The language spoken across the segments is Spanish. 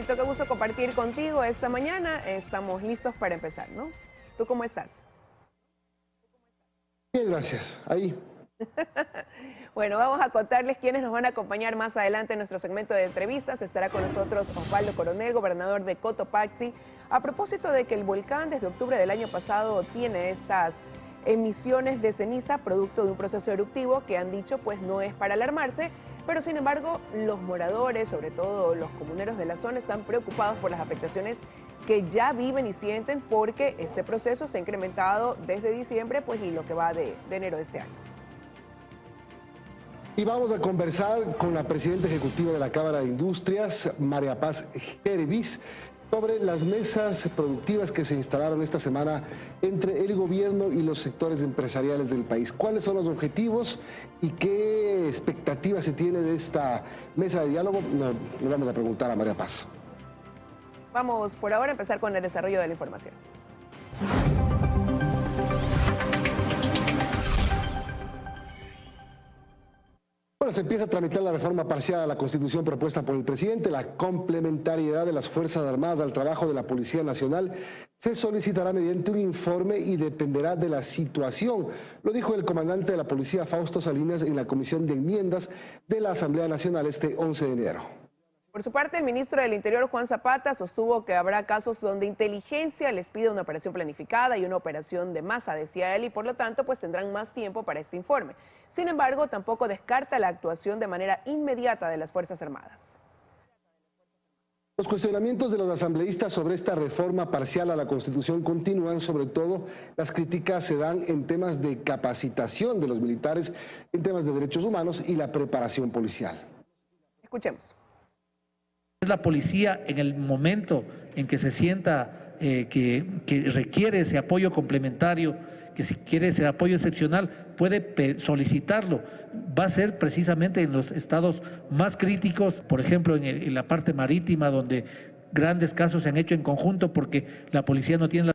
Qué gusto compartir contigo esta mañana. Estamos listos para empezar, ¿no? ¿Tú cómo estás? Bien, gracias. Ahí. Bueno, vamos a contarles quiénes nos van a acompañar más adelante en nuestro segmento de entrevistas. Estará con nosotros Osvaldo Coronel, gobernador de Cotopaxi, a propósito de que el volcán desde octubre del año pasado tiene estas emisiones de ceniza producto de un proceso eruptivo que han dicho pues no es para alarmarse, pero sin embargo los moradores, sobre todo los comuneros de la zona, están preocupados por las afectaciones que ya viven y sienten porque este proceso se ha incrementado desde diciembre pues y lo que va de enero de este año. Y vamos a conversar con la presidenta ejecutiva de la Cámara de Industrias, María Paz Gervis, sobre las mesas productivas que se instalaron esta semana entre el gobierno y los sectores empresariales del país. ¿Cuáles son los objetivos y qué expectativas se tiene de esta mesa de diálogo? Le vamos a preguntar a María Paz. Vamos por ahora a empezar con el desarrollo de la información. Bueno, se empieza a tramitar la reforma parcial a la Constitución propuesta por el presidente. La complementariedad de las Fuerzas Armadas al trabajo de la Policía Nacional se solicitará mediante un informe y dependerá de la situación. Lo dijo el comandante de la Policía, Fausto Salinas, en la Comisión de Enmiendas de la Asamblea Nacional este 11 de enero. Por su parte, el ministro del Interior, Juan Zapata, sostuvo que habrá casos donde inteligencia les pide una operación planificada y una operación de masa, decía él, y por lo tanto pues tendrán más tiempo para este informe. Sin embargo, tampoco descarta la actuación de manera inmediata de las Fuerzas Armadas. Los cuestionamientos de los asambleístas sobre esta reforma parcial a la Constitución continúan, sobre todo las críticas se dan en temas de capacitación de los militares, en temas de derechos humanos y la preparación policial. Escuchemos. Es la policía en el momento en que se sienta que requiere ese apoyo complementario, que si quiere ese apoyo excepcional, puede solicitarlo. Va a ser precisamente en los estados más críticos, por ejemplo en la parte marítima, donde grandes casos se han hecho en conjunto porque la policía no tiene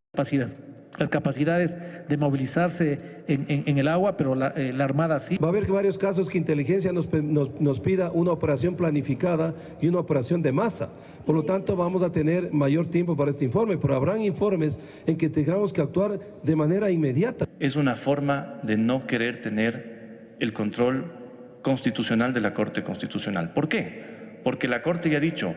las capacidades de movilizarse en el agua, pero la Armada sí. Va a haber varios casos que inteligencia nos pida una operación planificada y una operación de masa. Por lo tanto, vamos a tener mayor tiempo para este informe, pero habrán informes en que tengamos que actuar de manera inmediata. Es una forma de no querer tener el control constitucional de la Corte Constitucional. ¿Por qué? Porque la Corte ya ha dicho,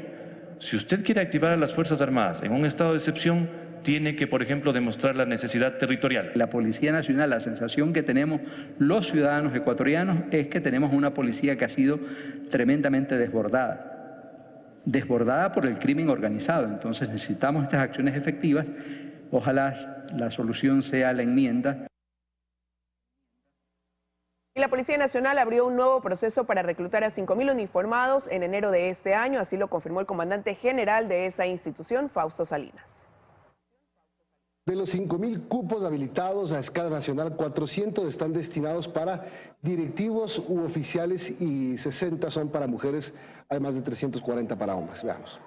si usted quiere activar a las Fuerzas Armadas en un estado de excepción, tiene que, por ejemplo, demostrar la necesidad territorial. La Policía Nacional, la sensación que tenemos los ciudadanos ecuatorianos es que tenemos una policía que ha sido tremendamente desbordada por el crimen organizado. Entonces necesitamos estas acciones efectivas. Ojalá la solución sea la enmienda. Y la Policía Nacional abrió un nuevo proceso para reclutar a 5,000 uniformados en enero de este año, así lo confirmó el comandante general de esa institución, Fausto Salinas. De los 5,000 cupos habilitados a escala nacional, 400 están destinados para directivos u oficiales y 60 son para mujeres, además de 340 para hombres. Veamos.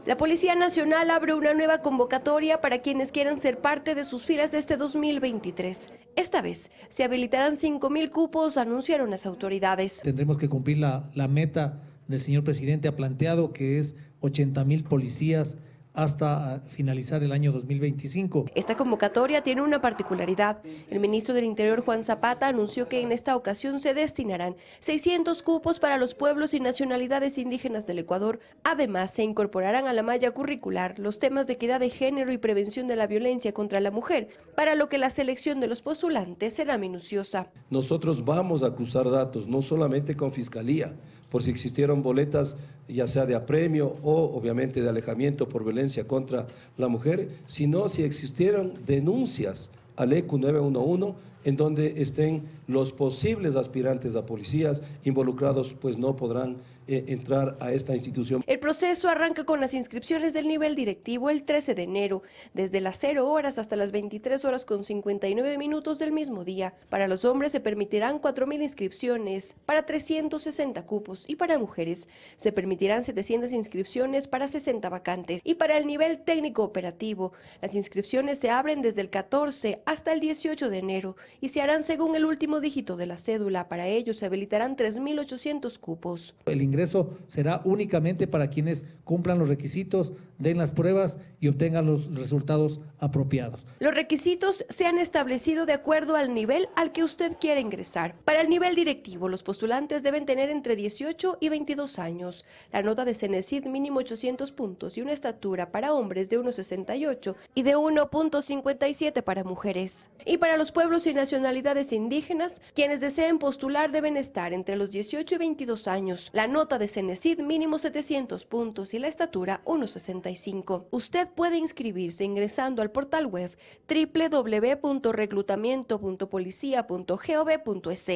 La Policía Nacional abre una nueva convocatoria para quienes quieran ser parte de sus filas de este 2023. Esta vez se habilitarán 5,000 cupos, anunciaron las autoridades. Tendremos que cumplir la meta del señor presidente ha planteado, que es 80,000 policías hasta finalizar el año 2025. Esta convocatoria tiene una particularidad. El ministro del Interior, Juan Zapata, anunció que en esta ocasión se destinarán 600 cupos para los pueblos y nacionalidades indígenas del Ecuador. Además, se incorporarán a la malla curricular los temas de equidad de género y prevención de la violencia contra la mujer, para lo que la selección de los postulantes será minuciosa. Nosotros vamos a cruzar datos, no solamente con Fiscalía, por si existieron boletas, ya sea de apremio o obviamente de alejamiento por violencia contra la mujer, sino si existieron denuncias al ECU 911 en donde estén los posibles aspirantes a policías involucrados, pues no podrán entrar a esta institución. El proceso arranca con las inscripciones del nivel directivo el 13 de enero, desde las 0 horas hasta las 23 horas con 59 minutos del mismo día. Para los hombres se permitirán 4,000 inscripciones para 360 cupos y para mujeres se permitirán 700 inscripciones para 60 vacantes. Y para el nivel técnico operativo, las inscripciones se abren desde el 14 hasta el 18 de enero y se harán según el último dígito de la cédula. Para ello se habilitarán 3,800 cupos. El ingreso ingreso será únicamente para quienes cumplan los requisitos, den las pruebas y obtengan los resultados apropiados. Los requisitos se han establecido de acuerdo al nivel al que usted quiera ingresar. Para el nivel directivo, los postulantes deben tener entre 18 y 22 años, la nota de Cenecit mínimo 800 puntos y una estatura para hombres de 1,68 y de 1,57 para mujeres. Y para los pueblos y nacionalidades indígenas, quienes deseen postular deben estar entre los 18 y 22 años, la nota de Cenecit mínimo 700 puntos y la estatura 1,65. Usted puede inscribirse ingresando al portal web www.reclutamiento.policia.gov.es.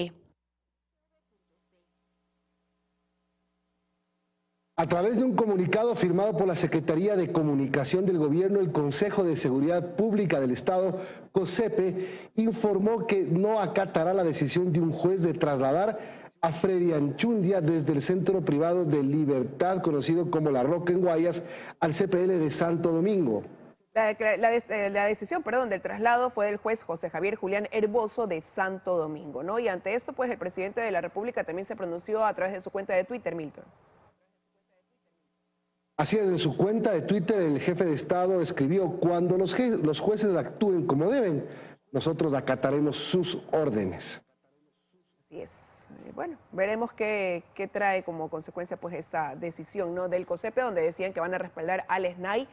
A través de un comunicado firmado por la Secretaría de Comunicación del Gobierno, el Consejo de Seguridad Pública del Estado, COSEPE, informó que no acatará la decisión de un juez de trasladar a Freddy Anchundia desde el Centro Privado de Libertad, conocido como La Roca en Guayas, al CPL de Santo Domingo. La decisión del traslado fue del juez José Javier Julián Herboso de Santo Domingo, ¿no? Y ante esto, pues el presidente de la República también se pronunció a través de su cuenta de Twitter, Milton. Así es, en su cuenta de Twitter el jefe de Estado escribió: cuando los jueces actúen como deben, nosotros acataremos sus órdenes. Así es. Bueno, veremos qué trae como consecuencia pues esta decisión, ¿no?, del COSEPE, donde decían que van a respaldar al SNAI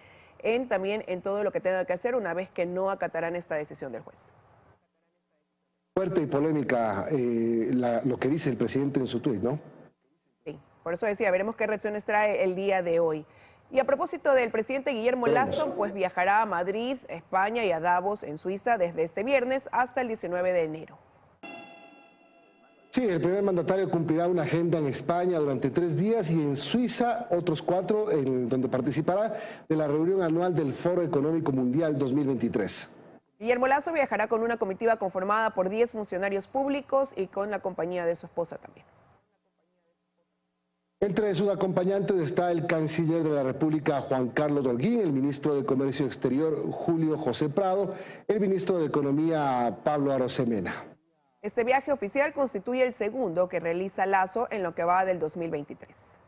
también en todo lo que tenga que hacer una vez que no acatarán esta decisión del juez. Fuerte y polémica lo que dice el presidente en su tuit, ¿no? Sí, por eso decía, veremos qué reacciones trae el día de hoy. Y a propósito del presidente Guillermo Lasso, pues viajará a Madrid, España y a Davos, en Suiza, desde este viernes hasta el 19 de enero. Sí, el primer mandatario cumplirá una agenda en España durante 3 días y en Suiza otros 4, donde participará de la reunión anual del Foro Económico Mundial 2023. Guillermo Lasso viajará con una comitiva conformada por 10 funcionarios públicos y con la compañía de su esposa también. Entre sus acompañantes está el canciller de la República, Juan Carlos Holguín, el ministro de Comercio Exterior, Julio José Prado, el ministro de Economía, Pablo Arosemena. Este viaje oficial constituye el segundo que realiza Lasso en lo que va del 2023.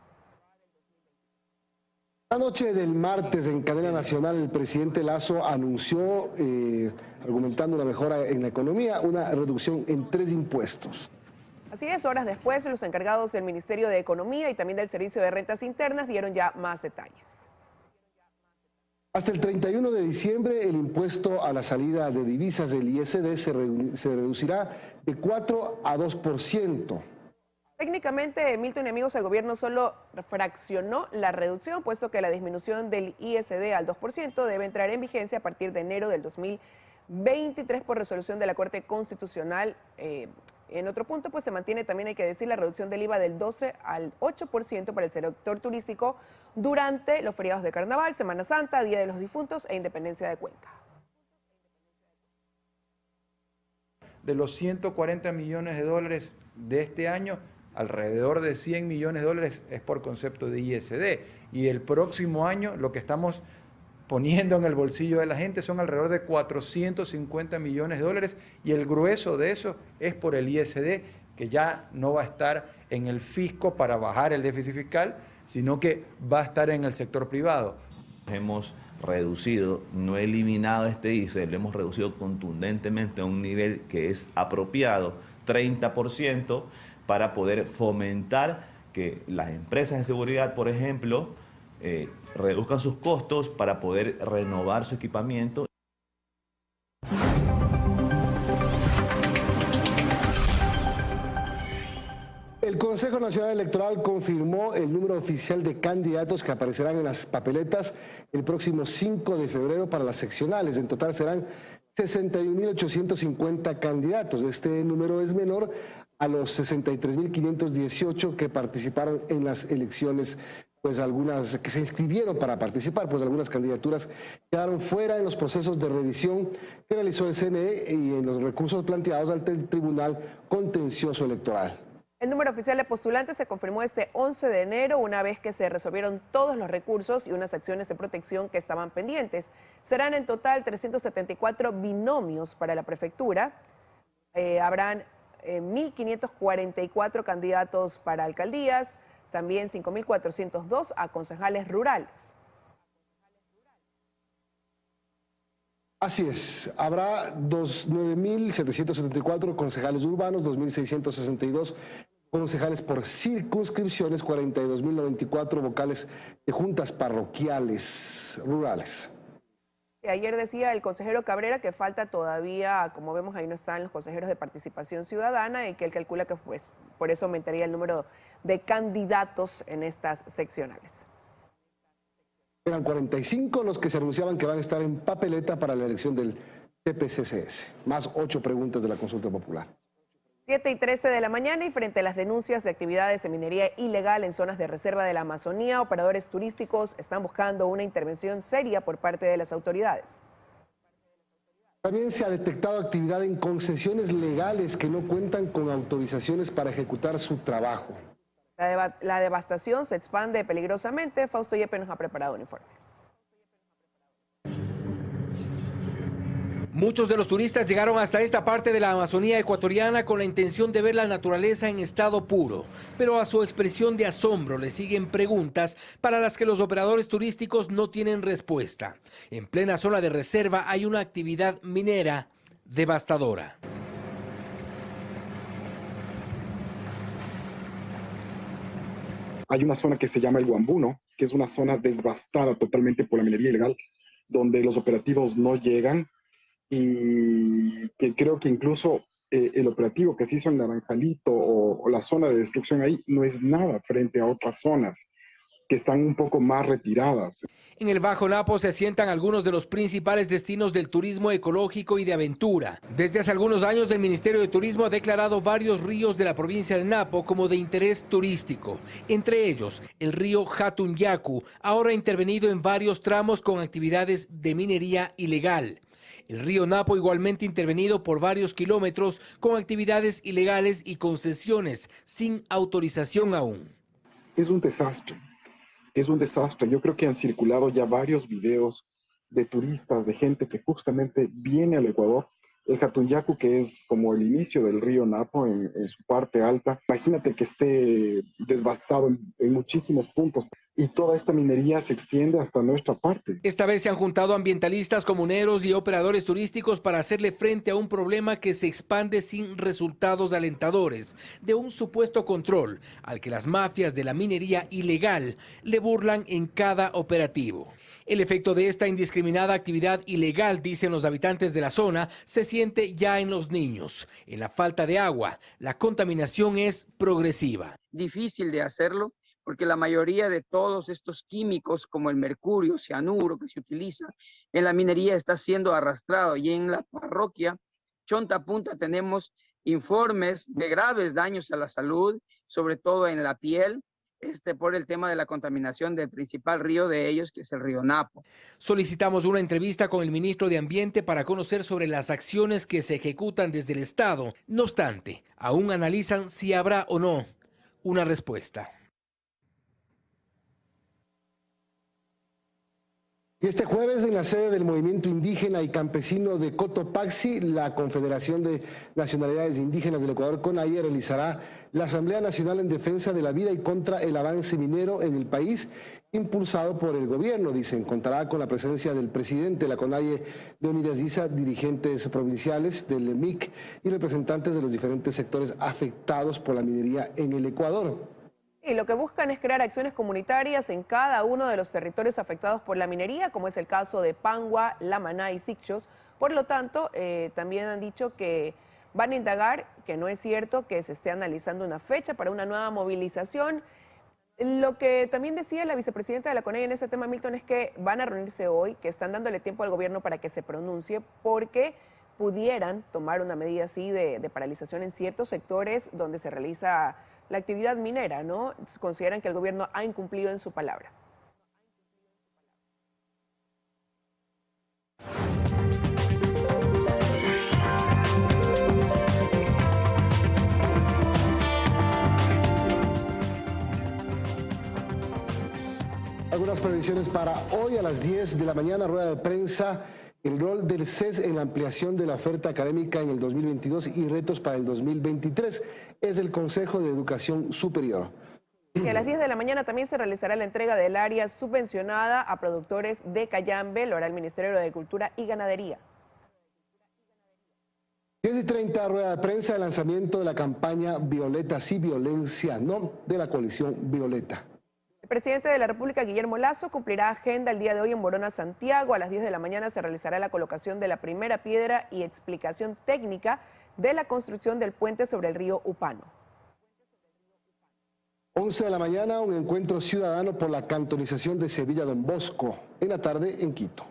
La noche del martes en cadena nacional el presidente Lasso anunció, argumentando una mejora en la economía, una reducción en 3 impuestos. Así es, horas después los encargados del Ministerio de Economía y también del Servicio de Rentas Internas dieron ya más detalles. Hasta el 31 de diciembre el impuesto a la salida de divisas del ISD se reducirá de 4 a 2%. Técnicamente, Milton y amigos, el gobierno solo fraccionó la reducción, puesto que la disminución del ISD al 2% debe entrar en vigencia a partir de enero del 2023 por resolución de la Corte Constitucional. En otro punto, pues se mantiene también, hay que decir, la reducción del IVA del 12 al 8% para el sector turístico durante los feriados de Carnaval, Semana Santa, Día de los Difuntos e Independencia de Cuenca. De los 140 millones de dólares de este año, alrededor de 100 millones de dólares es por concepto de ISD. Y el próximo año lo que estamos poniendo en el bolsillo de la gente son alrededor de 450 millones de dólares y el grueso de eso es por el ISD, que ya no va a estar en el fisco para bajar el déficit fiscal, sino que va a estar en el sector privado. Hemos reducido, no eliminado este ISD, lo hemos reducido contundentemente a un nivel que es apropiado, 30%, para poder fomentar que las empresas de seguridad, por ejemplo, reduzcan sus costos para poder renovar su equipamiento. El Consejo Nacional Electoral confirmó el número oficial de candidatos que aparecerán en las papeletas el próximo 5 de febrero para las seccionales. En total serán 61.850 candidatos. Este número es menor a los 63.518 que participaron en las elecciones, pues algunas que se inscribieron para participar, pues algunas candidaturas quedaron fuera en los procesos de revisión que realizó el CNE y en los recursos planteados ante el Tribunal Contencioso Electoral. El número oficial de postulantes se confirmó este 11 de enero, una vez que se resolvieron todos los recursos y unas acciones de protección que estaban pendientes. Serán en total 374 binomios para la prefectura. Habrán 1.544 candidatos para alcaldías, también 5.402 a concejales rurales. Así es, habrá 9.774 concejales urbanos, 2.662 concejales por circunscripciones, 42.094 vocales de juntas parroquiales rurales. Ayer decía el consejero Cabrera que falta todavía, como vemos ahí no están los consejeros de participación ciudadana y que él calcula que pues por eso aumentaría el número de candidatos en estas seccionales. Eran 45 los que se anunciaban que van a estar en papeleta para la elección del CPCCS, más 8 preguntas de la consulta popular. 7:13 de la mañana y frente a las denuncias de actividades de minería ilegal en zonas de reserva de la Amazonía, operadores turísticos están buscando una intervención seria por parte de las autoridades. También se ha detectado actividad en concesiones legales que no cuentan con autorizaciones para ejecutar su trabajo. La devastación se expande peligrosamente. Fausto Yepes nos ha preparado un informe. Muchos de los turistas llegaron hasta esta parte de la Amazonía ecuatoriana con la intención de ver la naturaleza en estado puro, pero a su expresión de asombro le siguen preguntas para las que los operadores turísticos no tienen respuesta. En plena zona de reserva hay una actividad minera devastadora. Hay una zona que se llama el Guambuno, que es una zona devastada totalmente por la minería ilegal, donde los operativos no llegan y que creo que incluso el operativo que se hizo en Naranjalito o la zona de destrucción ahí no es nada frente a otras zonas que están un poco más retiradas. En el Bajo Napo se asientan algunos de los principales destinos del turismo ecológico y de aventura. Desde hace algunos años el Ministerio de Turismo ha declarado varios ríos de la provincia de Napo como de interés turístico. Entre ellos, el río Hatunyacu, ahora intervenido en varios tramos con actividades de minería ilegal. El río Napo igualmente intervenido por varios kilómetros con actividades ilegales y concesiones sin autorización aún. Es un desastre. Es un desastre. Yo creo que han circulado ya varios videos de turistas, de gente que justamente viene al Ecuador. El Hatunyacu, que es como el inicio del río Napo en su parte alta. Imagínate que esté devastado en muchísimos puntos y toda esta minería se extiende hasta nuestra parte. Esta vez se han juntado ambientalistas, comuneros y operadores turísticos para hacerle frente a un problema que se expande sin resultados alentadores, de un supuesto control al que las mafias de la minería ilegal le burlan en cada operativo. El efecto de esta indiscriminada actividad ilegal, dicen los habitantes de la zona, se siente ya en los niños. En la falta de agua, la contaminación es progresiva. Difícil de hacerlo porque la mayoría de todos estos químicos como el mercurio, cianuro que se utiliza en la minería está siendo arrastrado y en la parroquia Chonta Punta tenemos informes de graves daños a la salud, sobre todo en la piel, por el tema de la contaminación del principal río de ellos, que es el río Napo. Solicitamos una entrevista con el ministro de Ambiente para conocer sobre las acciones que se ejecutan desde el Estado. No obstante, aún analizan si habrá o no una respuesta. Y este jueves, en la sede del Movimiento Indígena y Campesino de Cotopaxi, la Confederación de Nacionalidades Indígenas del Ecuador, CONAIE, realizará la Asamblea Nacional en Defensa de la Vida y contra el avance minero en el país, impulsado por el gobierno. Dicen, contará con la presencia del presidente de la CONAIE, Leonidas Issa, dirigentes provinciales del MIC y representantes de los diferentes sectores afectados por la minería en el Ecuador. Y lo que buscan es crear acciones comunitarias en cada uno de los territorios afectados por la minería, como es el caso de Pangua, Lamaná y Sicchos. Por lo tanto, también han dicho que van a indagar, que no es cierto que se esté analizando una fecha para una nueva movilización. Lo que también decía la vicepresidenta de la CONAIE en este tema, Milton, es que van a reunirse hoy, que están dándole tiempo al gobierno para que se pronuncie, porque pudieran tomar una medida así de paralización en ciertos sectores donde se realiza la actividad minera, ¿no? Consideran que el gobierno ha incumplido en su palabra. Algunas previsiones para hoy a las 10 de la mañana, rueda de prensa. El rol del CES en la ampliación de la oferta académica en el 2022 y retos para el 2023 es el Consejo de Educación Superior. Y a las 10 de la mañana también se realizará la entrega del área subvencionada a productores de Cayambe, lo hará el Ministerio de Agricultura y Ganadería. 10:30, rueda de prensa de lanzamiento de la campaña Violeta sí, violencia no, de la coalición Violeta. El presidente de la República, Guillermo Lasso, cumplirá agenda el día de hoy en Morona, Santiago. A las 10 de la mañana se realizará la colocación de la primera piedra y explicación técnica de la construcción del puente sobre el río Upano. 11 de la mañana, un encuentro ciudadano por la cantonización de Sevilla Don Bosco. En la tarde, en Quito.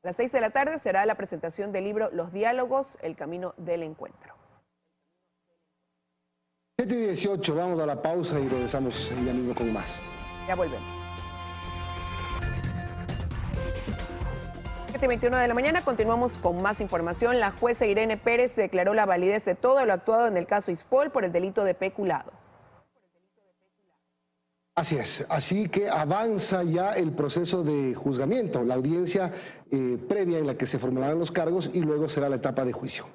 A las 6 de la tarde será la presentación del libro Los Diálogos, el camino del encuentro. 7:18, vamos a la pausa y regresamos ya mismo con más. Ya volvemos. 7:21 de la mañana, continuamos con más información. La jueza Irene Pérez declaró la validez de todo lo actuado en el caso Ispol por el delito de peculado. Así es, así que avanza ya el proceso de juzgamiento, la audiencia previa en la que se formularán los cargos y luego será la etapa de juicio.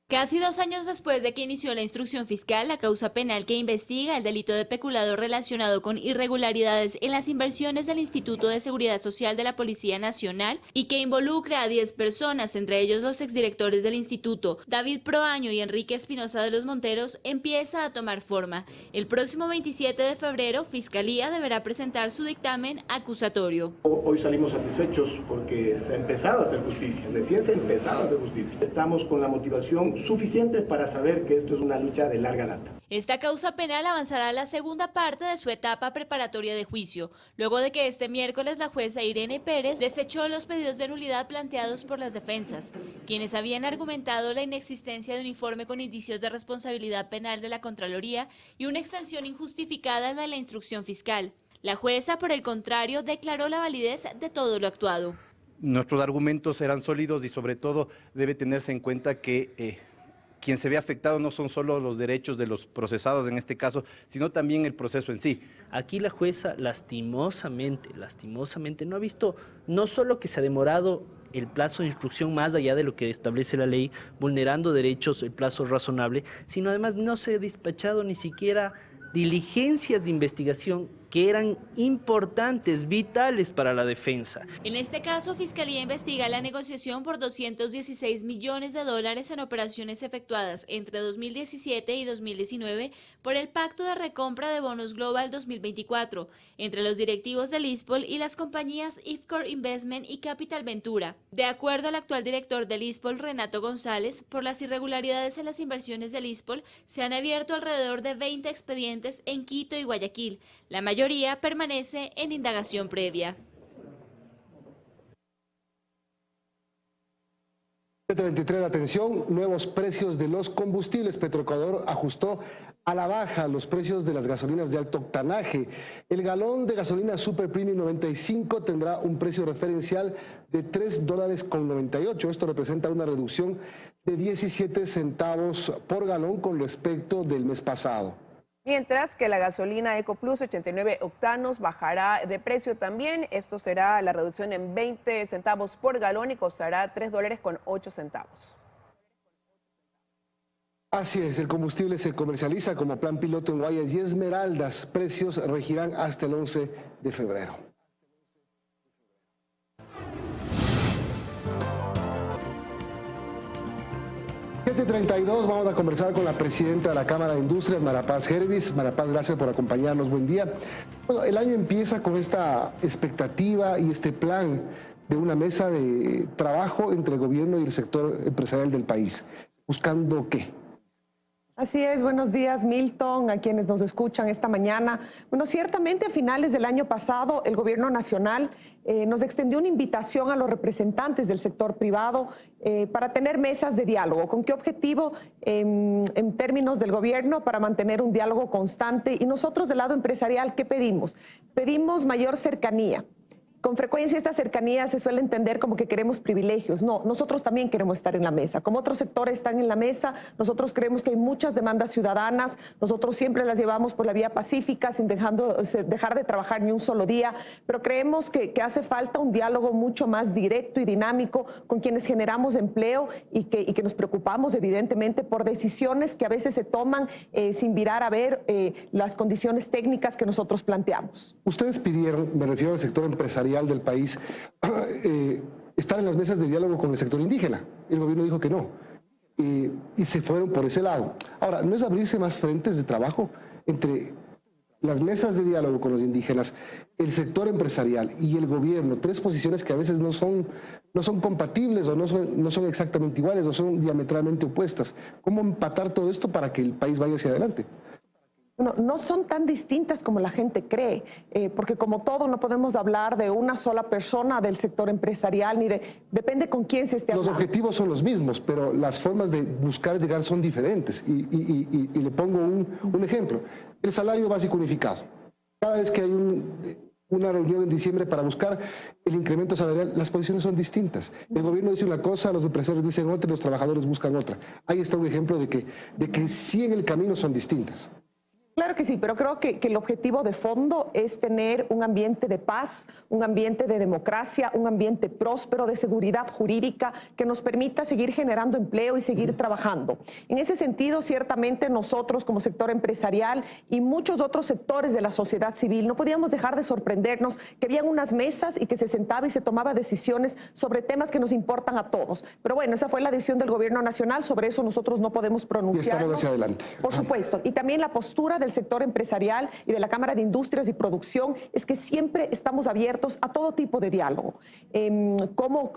Casi 2 años después de que inició la instrucción fiscal, la causa penal que investiga el delito de peculado relacionado con irregularidades en las inversiones del Instituto de Seguridad Social de la Policía Nacional y que involucra a 10 personas, entre ellos los exdirectores del instituto, David Proaño y Enrique Espinosa de los Monteros, empieza a tomar forma. El próximo 27 de febrero, Fiscalía deberá presentar su dictamen acusatorio. Hoy salimos satisfechos porque se ha empezado a hacer justicia, recién se ha empezado a hacer justicia. Estamos con la motivación suficiente para saber que esto es una lucha de larga data. Esta causa penal avanzará a la segunda parte de su etapa preparatoria de juicio, luego de que este miércoles la jueza Irene Pérez desechó los pedidos de nulidad planteados por las defensas, quienes habían argumentado la inexistencia de un informe con indicios de responsabilidad penal de la Contraloría y una extensión injustificada de la instrucción fiscal. La jueza, por el contrario, declaró la validez de todo lo actuado. Nuestros argumentos eran sólidos y sobre todo debe tenerse en cuenta que quien se ve afectado no son solo los derechos de los procesados en este caso, sino también el proceso en sí. Aquí la jueza lastimosamente no ha visto no solo que se ha demorado el plazo de instrucción más allá de lo que establece la ley, vulnerando derechos, el plazo razonable, sino además no se ha despachado ni siquiera diligencias de investigación que eran importantes, vitales para la defensa. En este caso, Fiscalía investiga la negociación por $216 millones en operaciones efectuadas entre 2017 y 2019 por el Pacto de Recompra de Bonos Global 2024 entre los directivos del ISPOL y las compañías Ifcor Investment y Capital Ventura. De acuerdo al actual director del ISPOL, Renato González, por las irregularidades en las inversiones del ISPOL se han abierto alrededor de 20 expedientes en Quito y Guayaquil. La mayoría permanece en indagación previa. 7:23, atención, nuevos precios de los combustibles. Petroecuador ajustó a la baja los precios de las gasolinas de alto octanaje. El galón de gasolina Super Premium 95 tendrá un precio referencial de $3.98. Esto representa una reducción de 17 centavos por galón con respecto del mes pasado. Mientras que la gasolina EcoPlus 89 octanos bajará de precio también. Esto será la reducción en 20 centavos por galón y costará $3.08. Así es, el combustible se comercializa como plan piloto en Guayas y Esmeraldas. Precios regirán hasta el 11 de febrero. A 7:32, vamos a conversar con la presidenta de la Cámara de Industrias, María Paz Hervis. María Paz, gracias por acompañarnos, buen día. Bueno, el año empieza con esta expectativa y este plan de una mesa de trabajo entre el gobierno y el sector empresarial del país. ¿Buscando qué? Así es, buenos días Milton, a quienes nos escuchan esta mañana. Bueno, ciertamente a finales del año pasado el gobierno nacional nos extendió una invitación a los representantes del sector privado para tener mesas de diálogo. ¿Con qué objetivo? En términos del gobierno, para mantener un diálogo constante. Y nosotros del lado empresarial, ¿qué pedimos? Pedimos mayor cercanía. Con frecuencia esta cercanía se suele entender como que queremos privilegios. No, nosotros también queremos estar en la mesa. Como otros sectores están en la mesa, nosotros creemos que hay muchas demandas ciudadanas. Nosotros siempre las llevamos por la vía pacífica, sin dejar de trabajar ni un solo día. Pero creemos que hace falta un diálogo mucho más directo y dinámico con quienes generamos empleo y que nos preocupamos evidentemente por decisiones que a veces se toman sin mirar a ver las condiciones técnicas que nosotros planteamos. Ustedes pidieron, me refiero al sector empresarial del país, estar en las mesas de diálogo con el sector indígena. El gobierno dijo que no. Y se fueron por ese lado. Ahora, ¿no es abrirse más frentes de trabajo entre las mesas de diálogo con los indígenas, el sector empresarial y el gobierno? Tres posiciones que a veces no son compatibles o no son exactamente iguales o son diametralmente opuestas. ¿Cómo empatar todo esto para que el país vaya hacia adelante? Bueno, no son tan distintas como la gente cree, porque como todo no podemos hablar de una sola persona del sector empresarial, depende con quién se esté hablando. Los objetivos son los mismos, pero las formas de buscar llegar son diferentes. Y le pongo un ejemplo, el salario básico unificado. Cada vez que hay una reunión en diciembre para buscar el incremento salarial, las posiciones son distintas. El gobierno dice una cosa, los empresarios dicen otra y los trabajadores buscan otra. Ahí está un ejemplo de que sí en el camino son distintas. Claro que sí, pero creo que el objetivo de fondo es tener un ambiente de paz, un ambiente de democracia, un ambiente próspero, de seguridad jurídica, que nos permita seguir generando empleo y seguir trabajando. En ese sentido, ciertamente nosotros como sector empresarial y muchos otros sectores de la sociedad civil no podíamos dejar de sorprendernos que habían unas mesas y que se sentaba y se tomaba decisiones sobre temas que nos importan a todos. Pero bueno, esa fue la decisión del gobierno nacional, sobre eso nosotros no podemos pronunciarnos. Y estamos hacia adelante. Por supuesto. Y también la postura del sector empresarial y de la Cámara de Industrias y Producción es que siempre estamos abiertos a todo tipo de diálogo. ¿Cómo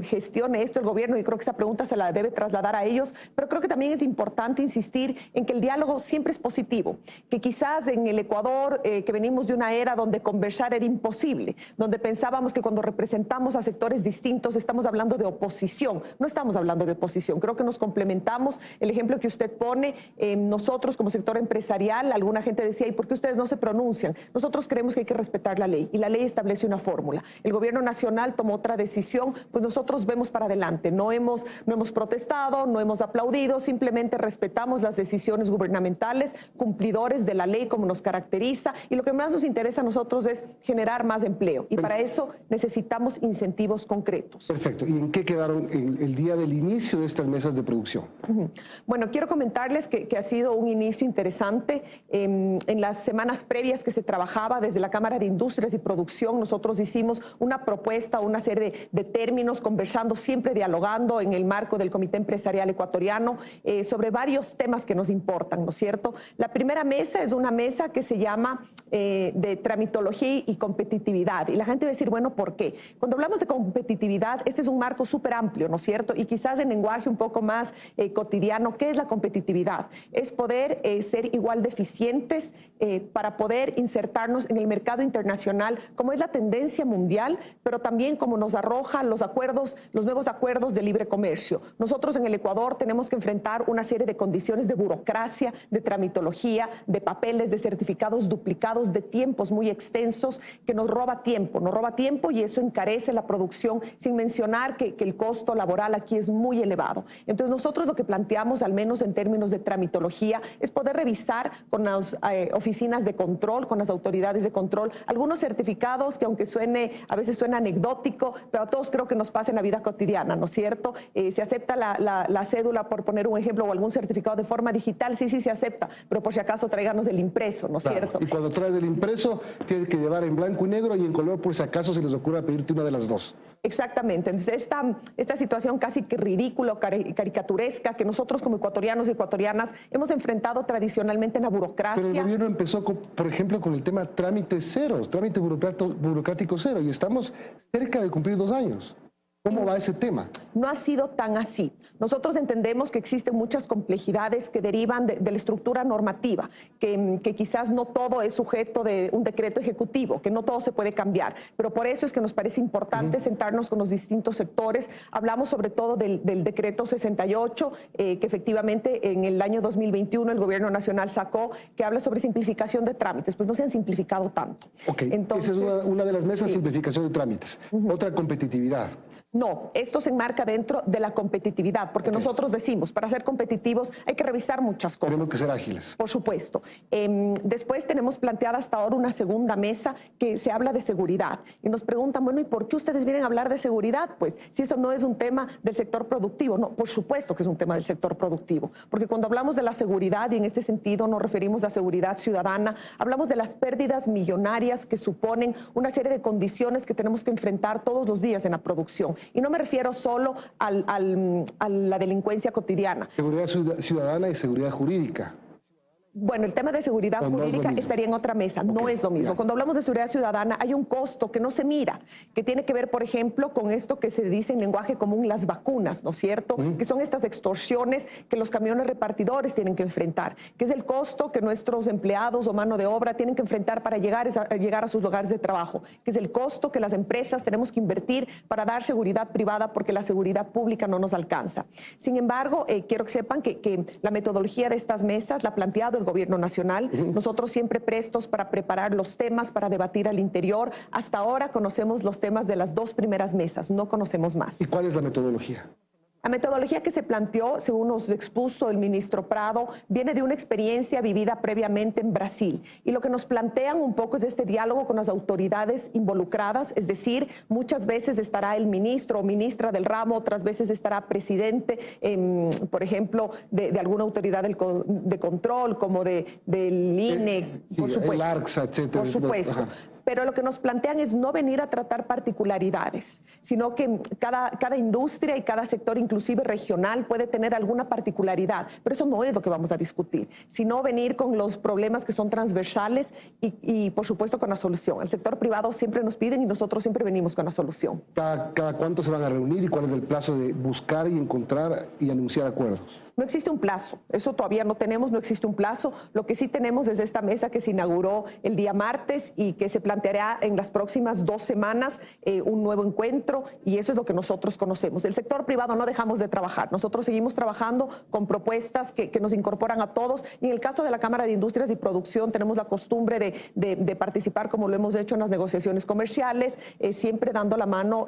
gestione esto el gobierno? Y creo que esa pregunta se la debe trasladar a ellos, pero creo que también es importante insistir en que el diálogo siempre es positivo, que quizás en el Ecuador, que venimos de una era donde conversar era imposible, donde pensábamos que cuando representamos a sectores distintos estamos hablando de oposición. No estamos hablando de oposición, creo que nos complementamos. El ejemplo que usted pone, nosotros como sector empresarial, alguna gente decía, ¿y por qué ustedes no se pronuncian? Nosotros creemos que hay que respetar la ley y la ley establece una fórmula. El gobierno nacional tomó otra decisión, pues nosotros vemos para adelante. No hemos protestado, no hemos aplaudido, simplemente respetamos las decisiones gubernamentales, cumplidores de la ley como nos caracteriza, y lo que más nos interesa a nosotros es generar más empleo y para eso necesitamos incentivos concretos. Perfecto. ¿Y en qué quedaron el día del inicio de estas mesas de producción? Bueno, quiero comentarles que ha sido un inicio interesante. En las semanas previas que se trabajaba desde la Cámara de Industrias y Producción, nosotros hicimos una propuesta, una serie de términos, conversando, siempre dialogando en el marco del Comité Empresarial Ecuatoriano sobre varios temas que nos importan, ¿no es cierto? La primera mesa es una mesa que se llama de tramitología y competitividad. Y la gente va a decir, bueno, ¿por qué? Cuando hablamos de competitividad, este es un marco súper amplio, ¿no es cierto? Y quizás en lenguaje un poco más cotidiano, ¿qué es la competitividad? Es poder ser igual de eficientes para poder insertarnos en el mercado internacional, como es la tendencia mundial, pero también como nos arrojan los nuevos acuerdos de libre comercio. Nosotros en el Ecuador tenemos que enfrentar una serie de condiciones de burocracia, de tramitología, de papeles, de certificados duplicados, de tiempos muy extensos, que nos roba tiempo y eso encarece la producción, sin mencionar que el costo laboral aquí es muy elevado. Entonces nosotros lo que planteamos, al menos en términos de tramitología, es poder revisar con las oficinas de control, con las autoridades de control, algunos certificados que aunque a veces suena anecdótico, pero a todos creo que nos pasa en la vida cotidiana, ¿no es cierto? Se acepta la cédula, por poner un ejemplo, o algún certificado de forma digital, sí se acepta, pero por si acaso tráiganos el impreso, ¿no es cierto? Y cuando traes el impreso, tienes que llevar en blanco y negro y en color, por si acaso se les ocurra pedirte una de las dos. Exactamente. Entonces, esta situación casi que ridícula, caricaturesca, que nosotros como ecuatorianos y ecuatorianas hemos enfrentado tradicionalmente en la burocracia. Pero el gobierno empezó, por ejemplo, con el tema trámite burocrático cero, y estamos cerca de cumplir 2 años. ¿Cómo va ese tema? No ha sido tan así. Nosotros entendemos que existen muchas complejidades que derivan de la estructura normativa, que quizás no todo es sujeto de un decreto ejecutivo, que no todo se puede cambiar. Pero por eso es que nos parece importante sentarnos con los distintos sectores. Hablamos sobre todo del decreto 68, que efectivamente en el año 2021 el Gobierno Nacional sacó, que habla sobre simplificación de trámites. Pues no se han simplificado tanto. Ok, entonces, esa es una de las mesas, simplificación de trámites. Otra, competitividad. No, esto se enmarca dentro de la competitividad, porque nosotros decimos, para ser competitivos hay que revisar muchas cosas. Tenemos que ser ágiles. Por supuesto. Después tenemos planteada hasta ahora una segunda mesa que se habla de seguridad. Y nos preguntan, bueno, ¿y por qué ustedes vienen a hablar de seguridad? Pues si eso no es un tema del sector productivo. No, por supuesto que es un tema del sector productivo, porque cuando hablamos de la seguridad, y en este sentido nos referimos a seguridad ciudadana, hablamos de las pérdidas millonarias que suponen una serie de condiciones que tenemos que enfrentar todos los días en la producción. Y no me refiero solo a la delincuencia cotidiana. Seguridad ciudadana y seguridad jurídica. Bueno, el tema de seguridad jurídica estaría en otra mesa, no es lo mismo. Cuando hablamos de seguridad ciudadana hay un costo que no se mira, que tiene que ver, por ejemplo, con esto que se dice en lenguaje común, las vacunas, ¿no es cierto? Que son estas extorsiones que los camiones repartidores tienen que enfrentar, que es el costo que nuestros empleados o mano de obra tienen que enfrentar para llegar a sus lugares de trabajo, que es el costo que las empresas tenemos que invertir para dar seguridad privada porque la seguridad pública no nos alcanza. Sin embargo, quiero que sepan que la metodología de estas mesas la ha planteado el Gobierno Nacional. Nosotros siempre prestos para preparar los temas, para debatir al interior. Hasta ahora conocemos los temas de las 2 primeras mesas, no conocemos más. ¿Y cuál es la metodología? La metodología que se planteó, según nos expuso el ministro Prado, viene de una experiencia vivida previamente en Brasil. Y lo que nos plantean un poco es este diálogo con las autoridades involucradas, es decir, muchas veces estará el ministro o ministra del ramo, otras veces estará presidente, por ejemplo, de alguna autoridad de control, como del INE, por supuesto. El ARCSA, etcétera. Por supuesto. Pero lo que nos plantean es no venir a tratar particularidades, sino que cada industria y cada sector, inclusive regional, puede tener alguna particularidad. Pero eso no es lo que vamos a discutir, sino venir con los problemas que son transversales y por supuesto, con la solución. El sector privado siempre nos piden y nosotros siempre venimos con la solución. ¿Cada cuánto se van a reunir y cuál es el plazo de buscar y encontrar y anunciar acuerdos? No existe un plazo, eso todavía no tenemos, no existe un plazo. Lo que sí tenemos es esta mesa que se inauguró el día martes y que se planteará en las próximas 2 semanas un nuevo encuentro, y eso es lo que nosotros conocemos. El sector privado no dejamos de trabajar, nosotros seguimos trabajando con propuestas que nos incorporan a todos, y en el caso de la Cámara de Industrias y Producción tenemos la costumbre de participar, como lo hemos hecho en las negociaciones comerciales, siempre dando la mano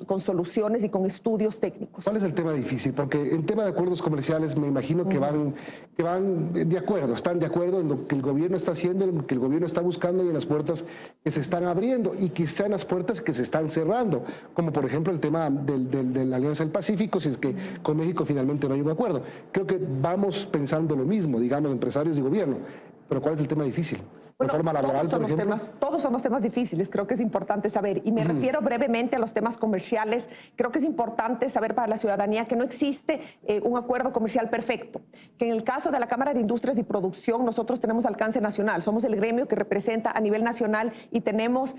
con soluciones y con estudios técnicos. ¿Cuál es el tema difícil? Porque en tema de acuerdos comerciales me imagino que van de acuerdo, están de acuerdo en lo que el gobierno está haciendo, en lo que el gobierno está buscando y en las puertas que se están abriendo y quizá en las puertas que se están cerrando, como por ejemplo el tema de la Alianza del Pacífico, si es que con México finalmente no hay un acuerdo. Creo que vamos pensando lo mismo, digamos, empresarios y gobierno, pero ¿cuál es el tema difícil? Bueno, reforma laboral, todos son los temas difíciles, creo que es importante saber. Y me refiero brevemente a los temas comerciales. Creo que es importante saber para la ciudadanía que no existe un acuerdo comercial perfecto. Que en el caso de la Cámara de Industrias y Producción, nosotros tenemos alcance nacional. Somos el gremio que representa a nivel nacional y tenemos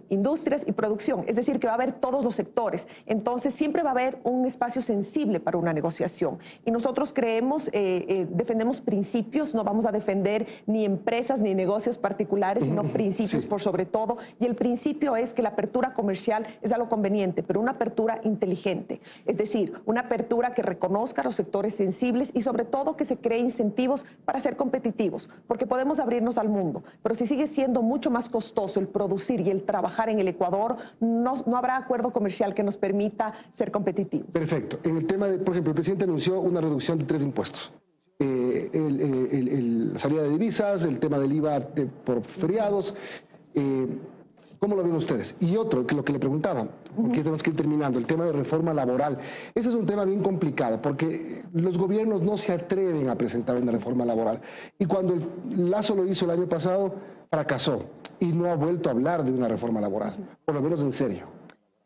industrias y producción. Es decir, que va a haber todos los sectores. Entonces, siempre va a haber un espacio sensible para una negociación. Y nosotros creemos, defendemos principios, no vamos a defender ni empresas ni negocios particulares, sino principios por sobre todo, y el principio es que la apertura comercial es algo conveniente, pero una apertura inteligente, es decir, una apertura que reconozca los sectores sensibles y sobre todo que se cree incentivos para ser competitivos, porque podemos abrirnos al mundo, pero si sigue siendo mucho más costoso el producir y el trabajar en el Ecuador, no habrá acuerdo comercial que nos permita ser competitivos. Perfecto. En el tema de, por ejemplo, el presidente anunció una reducción de 3 impuestos. La salida de divisas, el tema del IVA por feriados. ¿Cómo lo ven ustedes? Y otro, que lo que le preguntaba, porque tenemos que ir terminando, el tema de reforma laboral. Ese es un tema bien complicado, porque los gobiernos no se atreven a presentar una reforma laboral. Y cuando el Lazo lo hizo el año pasado, fracasó y no ha vuelto a hablar de una reforma laboral, por lo menos en serio.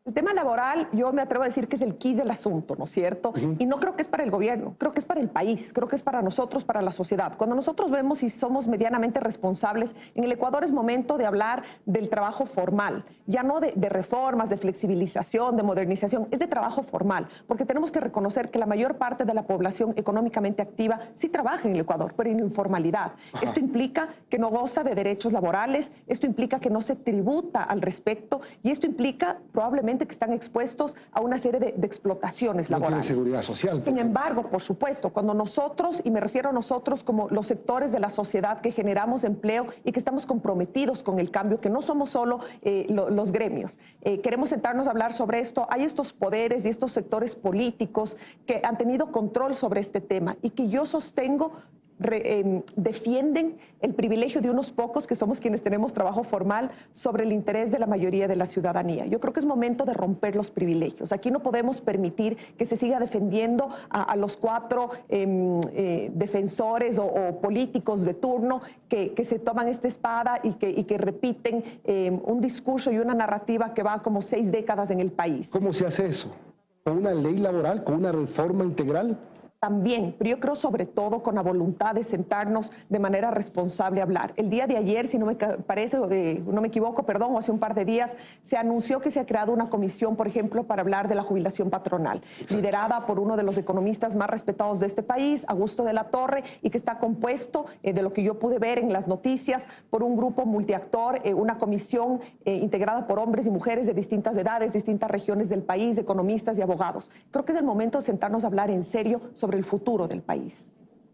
El tema laboral, yo me atrevo a decir que es el quid del asunto, ¿no es cierto? Y no creo que es para el gobierno, creo que es para el país, creo que es para nosotros, para la sociedad. Cuando nosotros vemos y somos medianamente responsables, en el Ecuador es momento de hablar del trabajo formal, ya no de reformas, de flexibilización, de modernización, es de trabajo formal, porque tenemos que reconocer que la mayor parte de la población económicamente activa sí trabaja en el Ecuador, pero en informalidad. Esto implica que no goza de derechos laborales, esto implica que no se tributa al respecto y esto implica probablemente que están expuestos a una serie de explotaciones laborales. No tiene seguridad social. Sin embargo, por supuesto, cuando nosotros, y me refiero a nosotros como los sectores de la sociedad que generamos empleo y que estamos comprometidos con el cambio, que no somos solo los gremios, queremos sentarnos a hablar sobre esto, hay estos poderes y estos sectores políticos que han tenido control sobre este tema y que yo sostengo defienden el privilegio de unos pocos, que somos quienes tenemos trabajo formal, sobre el interés de la mayoría de la ciudadanía. Yo creo que es momento de romper los privilegios. Aquí no podemos permitir que se siga defendiendo a los cuatro defensores o políticos de turno que se toman esta espada y que repiten un discurso y una narrativa que va como 6 décadas en el país. ¿Cómo se hace eso? ¿Con una ley laboral? ¿Con una reforma integral? También, pero yo creo sobre todo con la voluntad de sentarnos de manera responsable a hablar. El día de ayer, si no me equivoco, o hace un par de días, se anunció que se ha creado una comisión, por ejemplo, para hablar de la jubilación patronal, liderada por uno de los economistas más respetados de este país, Augusto de la Torre, y que está compuesto, de lo que yo pude ver en las noticias, por un grupo multiactor, una comisión integrada por hombres y mujeres de distintas edades, distintas regiones del país, economistas y abogados. Creo que es el momento de sentarnos a hablar en serio sobre el futuro del país.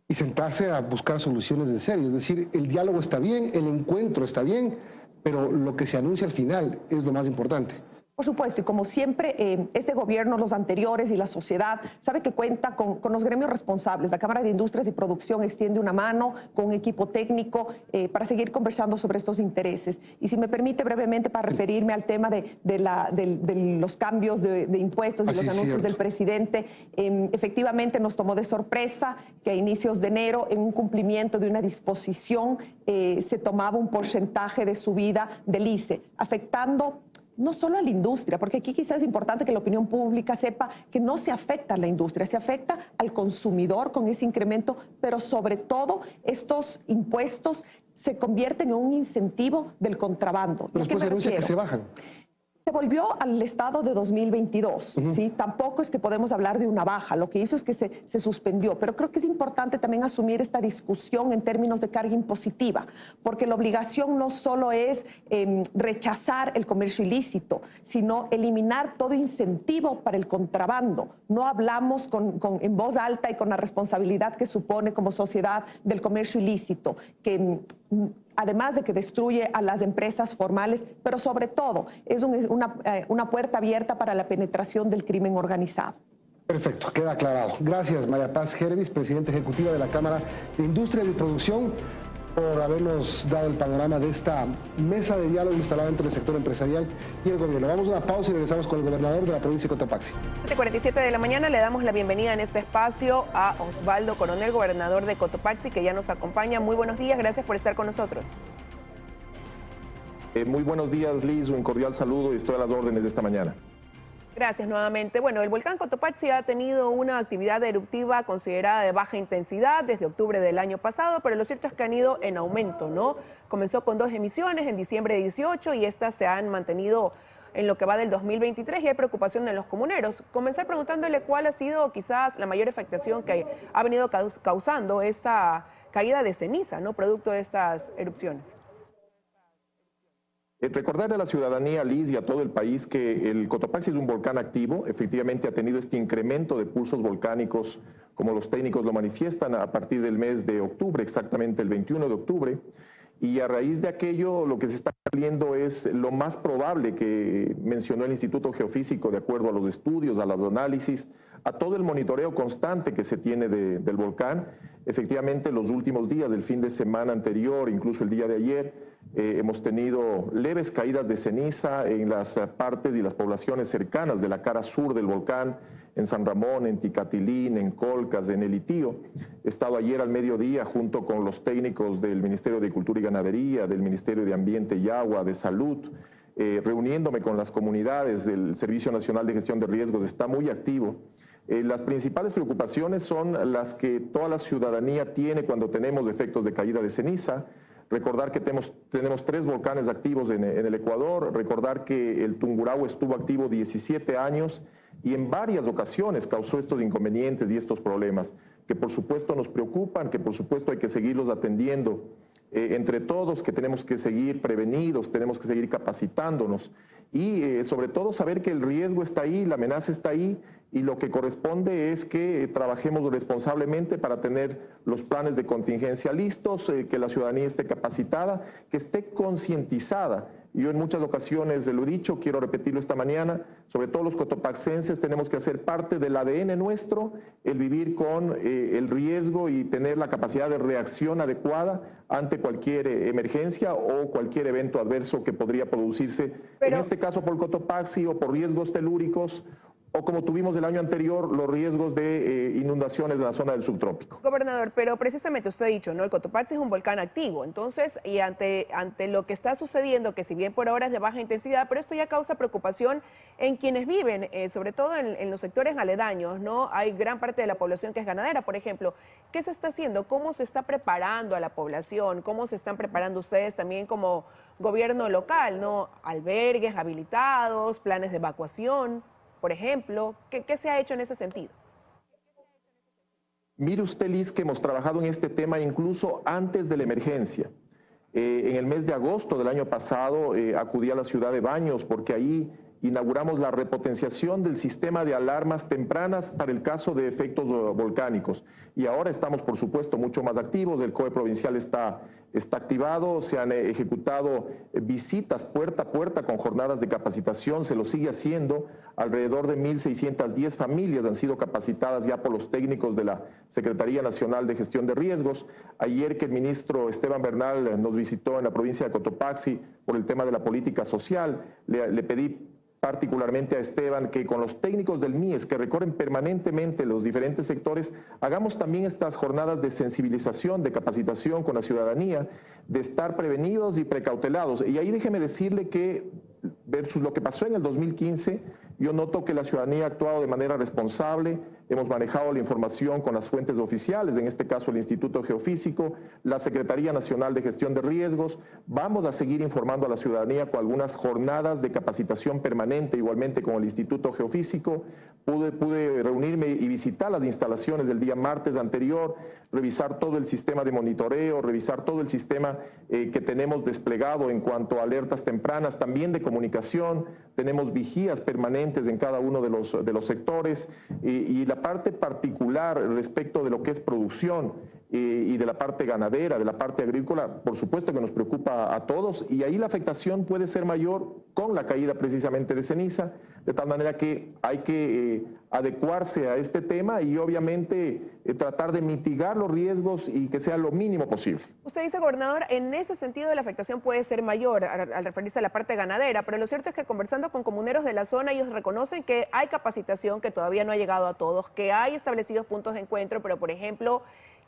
Y sentarse a buscar soluciones en serio. Es decir, el diálogo está bien, el encuentro está bien, pero lo que se anuncia al final es lo más importante. Por supuesto, y como siempre, este gobierno, los anteriores y la sociedad sabe que cuenta con los gremios responsables. La Cámara de Industrias y Producción extiende una mano con un equipo técnico para seguir conversando sobre estos intereses. Y si me permite brevemente para referirme al tema de los cambios de impuestos y los anuncios del presidente, efectivamente nos tomó de sorpresa que a inicios de enero, en un cumplimiento de una disposición, se tomaba un porcentaje de subida del ICE, afectando no solo a la industria, porque aquí quizás es importante que la opinión pública sepa que no se afecta a la industria, se afecta al consumidor con ese incremento, pero sobre todo estos impuestos se convierten en un incentivo del contrabando. Pero después se anuncia que se bajan. Se volvió al estado de 2022, ¿sí? Tampoco es que podemos hablar de una baja, lo que hizo es que se suspendió, pero creo que es importante también asumir esta discusión en términos de carga impositiva, porque la obligación no solo es rechazar el comercio ilícito, sino eliminar todo incentivo para el contrabando. No hablamos en voz alta y con la responsabilidad que supone como sociedad del comercio ilícito, que además de que destruye a las empresas formales, pero sobre todo es una puerta abierta para la penetración del crimen organizado. Perfecto, queda aclarado. Gracias, María Paz Gérevis, presidenta ejecutiva de la Cámara de Industria y Producción, por habernos dado el panorama de esta mesa de diálogo instalada entre el sector empresarial y el gobierno. Vamos a una pausa y regresamos con el gobernador de la provincia de Cotopaxi. 7:47 de la mañana le damos la bienvenida en este espacio a Osvaldo Coronel, gobernador de Cotopaxi, que ya nos acompaña. Muy buenos días, gracias por estar con nosotros. Muy buenos días, Liz, un cordial saludo y estoy a las órdenes de esta mañana. Gracias nuevamente. Bueno, el volcán Cotopaxi ha tenido una actividad eruptiva considerada de baja intensidad desde octubre del año pasado, pero lo cierto es que han ido en aumento, ¿no? Comenzó con 2 emisiones en diciembre de 18 y estas se han mantenido en lo que va del 2023 y hay preocupación en los comuneros. Comenzar preguntándole cuál ha sido quizás la mayor afectación que ha venido causando esta caída de ceniza, ¿no? Producto de estas erupciones. Recordarle a la ciudadanía, Liz, y a todo el país que el Cotopaxi es un volcán activo. Efectivamente ha tenido este incremento de pulsos volcánicos, como los técnicos lo manifiestan, a partir del mes de octubre, exactamente el 21 de octubre. Y a raíz de aquello, lo que se está viendo es lo más probable que mencionó el Instituto Geofísico, de acuerdo a los estudios, a los análisis, a todo el monitoreo constante que se tiene del volcán. Efectivamente, los últimos días del fin de semana anterior, incluso el día de ayer, hemos tenido leves caídas de ceniza en las partes y las poblaciones cercanas de la cara sur del volcán, en San Ramón, en Ticatilín, en Colcas, en El Itío. He estado ayer al mediodía junto con los técnicos del Ministerio de Agricultura y Ganadería, del Ministerio de Ambiente y Agua, de Salud, reuniéndome con las comunidades. El Servicio Nacional de Gestión de Riesgos está muy activo. Las principales preocupaciones son las que toda la ciudadanía tiene cuando tenemos efectos de caída de ceniza. Recordar que tenemos 3 volcanes activos en el Ecuador, recordar que el Tungurahua estuvo activo 17 años y en varias ocasiones causó estos inconvenientes y estos problemas, que por supuesto nos preocupan, que por supuesto hay que seguirlos atendiendo. Entre todos, que tenemos que seguir prevenidos, tenemos que seguir capacitándonos y sobre todo saber que el riesgo está ahí, la amenaza está ahí y lo que corresponde es que trabajemos responsablemente para tener los planes de contingencia listos, que la ciudadanía esté capacitada, que esté concientizada. Yo en muchas ocasiones lo he dicho, quiero repetirlo esta mañana, sobre todo los cotopaxenses tenemos que hacer parte del ADN nuestro, el vivir con el riesgo y tener la capacidad de reacción adecuada ante cualquier emergencia o cualquier evento adverso que podría producirse, en este caso por Cotopaxi o por riesgos telúricos, o como tuvimos el año anterior, los riesgos de inundaciones en la zona del subtrópico. Gobernador, pero precisamente usted ha dicho, ¿no? El Cotopaxi es un volcán activo, entonces, y ante lo que está sucediendo, que si bien por ahora es de baja intensidad, pero esto ya causa preocupación en quienes viven, sobre todo en los sectores aledaños, ¿no? Hay gran parte de la población que es ganadera, por ejemplo. ¿Qué se está haciendo? ¿Cómo se está preparando a la población? ¿Cómo se están preparando ustedes también como gobierno local, ¿no? Albergues habilitados, planes de evacuación, por ejemplo, ¿qué se ha hecho en ese sentido? Mire usted, Liz, que hemos trabajado en este tema incluso antes de la emergencia. En el mes de agosto del año pasado acudí a la ciudad de Baños porque ahí inauguramos la repotenciación del sistema de alarmas tempranas para el caso de efectos volcánicos. Y ahora estamos, por supuesto, mucho más activos. El COE provincial está activado, se han ejecutado visitas puerta a puerta con jornadas de capacitación, se lo sigue haciendo. Alrededor de 1.610 familias han sido capacitadas ya por los técnicos de la Secretaría Nacional de Gestión de Riesgos. Ayer que el ministro Esteban Bernal nos visitó en la provincia de Cotopaxi por el tema de la política social, le pedí particularmente a Esteban, que con los técnicos del MIES que recorren permanentemente los diferentes sectores, hagamos también estas jornadas de sensibilización, de capacitación con la ciudadanía, de estar prevenidos y precautelados. Y ahí déjeme decirle que, versus lo que pasó en el 2015, yo noto que la ciudadanía ha actuado de manera responsable, hemos manejado la información con las fuentes oficiales, en este caso el Instituto Geofísico, la Secretaría Nacional de Gestión de Riesgos. Vamos a seguir informando a la ciudadanía con algunas jornadas de capacitación permanente, igualmente con el Instituto Geofísico. Pude reunirme y visitar las instalaciones el día martes anterior, revisar todo el sistema de monitoreo, revisar todo el sistema que tenemos desplegado en cuanto a alertas tempranas, también de comunicación. Tenemos vigías permanentes en cada uno de los sectores y la parte particular respecto de lo que es producción y de la parte ganadera, de la parte agrícola, por supuesto que nos preocupa a todos y ahí la afectación puede ser mayor con la caída precisamente de ceniza, de tal manera que hay que adecuarse a este tema y obviamente tratar de mitigar los riesgos y que sea lo mínimo posible. Usted dice, gobernador, en ese sentido la afectación puede ser mayor al referirse a la parte ganadera, pero lo cierto es que conversando con comuneros de la zona, ellos reconocen que hay capacitación que todavía no ha llegado a todos, que hay establecidos puntos de encuentro, pero por ejemplo,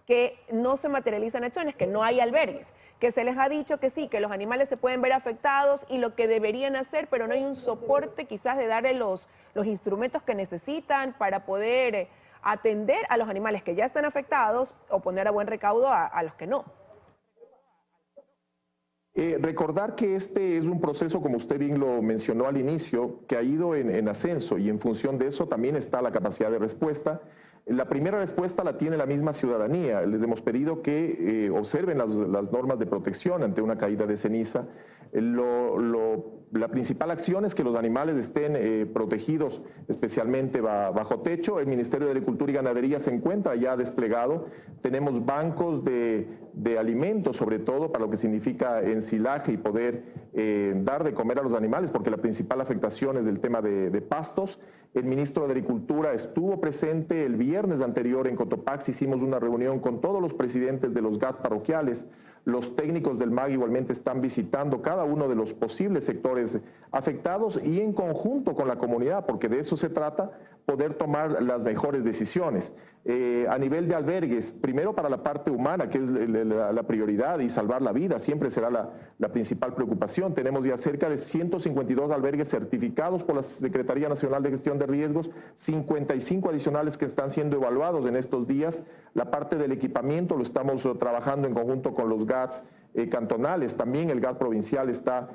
que no se materializan acciones, que no hay albergues, que se les ha dicho que sí, que los animales se pueden ver afectados y lo que deberían hacer, pero no hay un soporte quizás de darle los instrumentos que necesitan para poder atender a los animales que ya están afectados o poner a buen recaudo a los que no. Recordar que este es un proceso, como usted bien lo mencionó al inicio, que ha ido en ascenso y en función de eso también está la capacidad de respuesta. La primera respuesta la tiene la misma ciudadanía. Les hemos pedido que observen las normas de protección ante una caída de ceniza. La principal acción es que los animales estén protegidos, especialmente bajo techo. El Ministerio de Agricultura y Ganadería se encuentra ya desplegado. Tenemos bancos de alimentos, sobre todo para lo que significa ensilaje y poder dar de comer a los animales, porque la principal afectación es el tema de pastos. El ministro de Agricultura estuvo presente el viernes anterior en Cotopaxi, hicimos una reunión con todos los presidentes de los GAT parroquiales. Los técnicos del MAG igualmente están visitando cada uno de los posibles sectores afectados y en conjunto con la comunidad, porque de eso se trata, poder tomar las mejores decisiones. A nivel de albergues, primero para la parte humana, que es la prioridad, y salvar la vida siempre será la principal preocupación. Tenemos ya cerca de 152 albergues certificados por la Secretaría Nacional de Gestión de Riesgos, 55 adicionales que están siendo evaluados en estos días. La parte del equipamiento lo estamos trabajando en conjunto con los GATS cantonales, también el GAT provincial está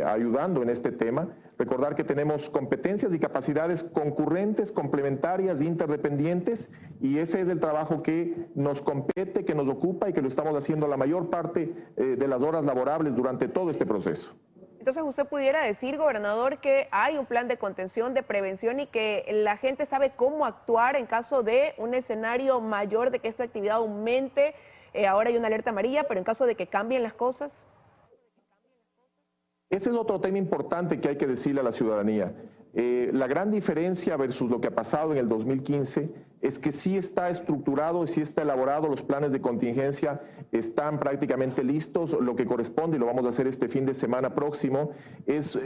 ayudando en este tema. Recordar que tenemos competencias y capacidades concurrentes, complementarias, interdependientes, y ese es el trabajo que nos compete, que nos ocupa y que lo estamos haciendo la mayor parte de las horas laborables durante todo este proceso. Entonces, ¿usted pudiera decir, gobernador, que hay un plan de contención, de prevención y que la gente sabe cómo actuar en caso de un escenario mayor, de que esta actividad aumente? Ahora hay una alerta amarilla, pero en caso de que cambien las cosas. Ese es otro tema importante que hay que decirle a la ciudadanía. La gran diferencia versus lo que ha pasado en el 2015 es que sí está estructurado, sí está elaborado, los planes de contingencia están prácticamente listos. Lo que corresponde, y lo vamos a hacer este fin de semana próximo, es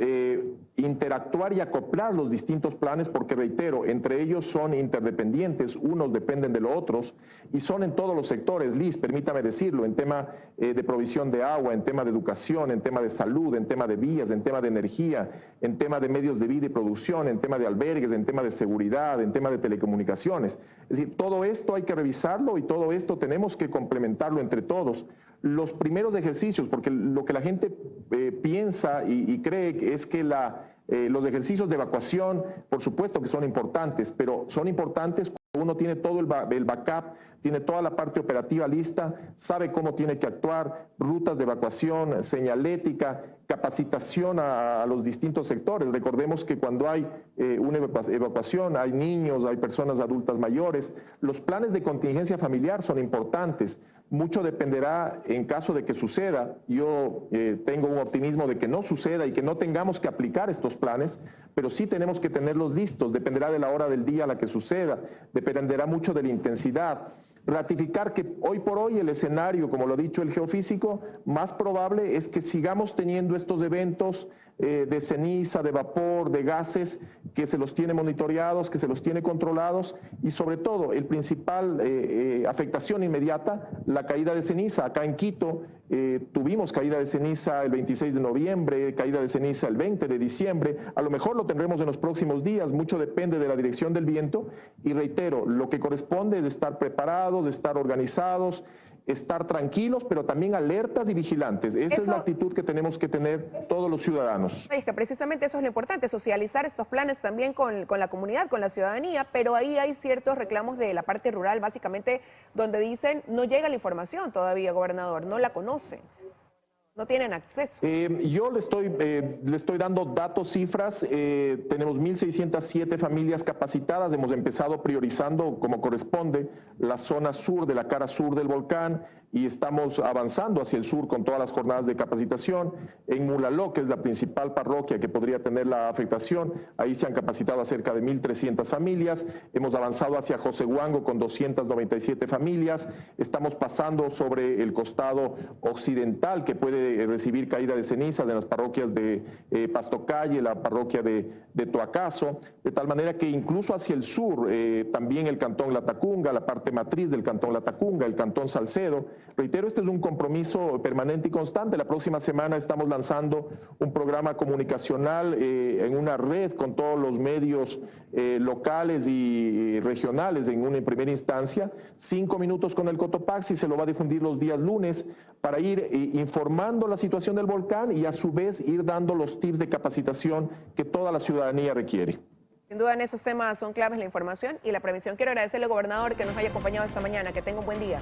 interactuar y acoplar los distintos planes, porque reitero, entre ellos son interdependientes, unos dependen de los otros, y son en todos los sectores, Liz, permítame decirlo, en tema de provisión de agua, en tema de educación, en tema de salud, en tema de vías, en tema de energía, en tema de medios de vida y producción, en tema de albergues, en tema de seguridad, en tema de telecomunicaciones. Es decir, todo esto hay que revisarlo y todo esto tenemos que complementarlo entre todos. Los primeros ejercicios, porque lo que la gente piensa y cree es que los ejercicios de evacuación, por supuesto que son importantes, pero son importantes cuando uno tiene todo el backup, tiene toda la parte operativa lista, sabe cómo tiene que actuar, rutas de evacuación, señalética, capacitación a los distintos sectores. Recordemos que cuando hay una evacuación, hay niños, hay personas adultas mayores. Los planes de contingencia familiar son importantes. Mucho dependerá en caso de que suceda. Yo tengo un optimismo de que no suceda y que no tengamos que aplicar estos planes, pero sí tenemos que tenerlos listos. Dependerá de la hora del día a la que suceda, dependerá mucho de la intensidad. Ratificar que hoy por hoy el escenario, como lo ha dicho el geofísico, más probable es que sigamos teniendo estos eventos de ceniza, de vapor, de gases, que se los tiene monitoreados, que se los tiene controlados, y sobre todo el principal afectación inmediata, la caída de ceniza. Acá en Quito tuvimos caída de ceniza el 26 de noviembre, caída de ceniza el 20 de diciembre, a lo mejor lo tendremos en los próximos días, mucho depende de la dirección del viento, y reitero, lo que corresponde es estar preparados, de estar organizados, estar tranquilos, pero también alertas y vigilantes. Esa es la actitud que tenemos que tener todos los ciudadanos. Es que precisamente eso es lo importante, socializar estos planes también con la comunidad, con la ciudadanía, pero ahí hay ciertos reclamos de la parte rural, básicamente, donde dicen no llega la información todavía, gobernador, no la conocen. No tienen acceso. Yo le estoy dando datos, cifras. Tenemos 1.607 familias capacitadas. Hemos empezado priorizando, como corresponde, la zona sur de la cara sur del volcán, y estamos avanzando hacia el sur con todas las jornadas de capacitación. En Mulaló, que es la principal parroquia que podría tener la afectación, ahí se han capacitado a cerca de 1.300 familias. Hemos avanzado hacia Josehuango con 297 familias. Estamos pasando sobre el costado occidental, que puede recibir caída de cenizas en las parroquias de Pastocalle, la parroquia de Toacaso, de tal manera que incluso hacia el sur, también el cantón Latacunga, la parte matriz del cantón Latacunga, el cantón Salcedo. Reitero, este es un compromiso permanente y constante. La próxima semana estamos lanzando un programa comunicacional en una red con todos los medios locales y regionales en una primera instancia. 5 minutos con el Cotopaxi, se lo va a difundir los días lunes para ir informando la situación del volcán y a su vez ir dando los tips de capacitación que toda la ciudadanía requiere. Sin duda en esos temas son claves la información y la prevención. Quiero agradecerle, gobernador, que nos haya acompañado esta mañana. Que tenga un buen día.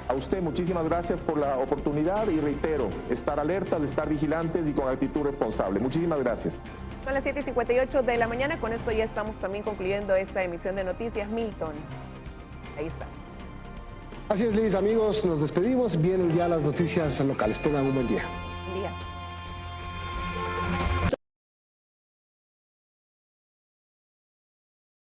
A usted muchísimas gracias por la oportunidad y reitero, estar alertas, estar vigilantes y con actitud responsable. Muchísimas gracias. Son las 7:58 de la mañana. Con esto ya estamos también concluyendo esta emisión de Noticias. Milton, ahí estás. Así es, Liz, amigos, nos despedimos. Vienen ya las noticias locales. Tengan un buen día. Buen día.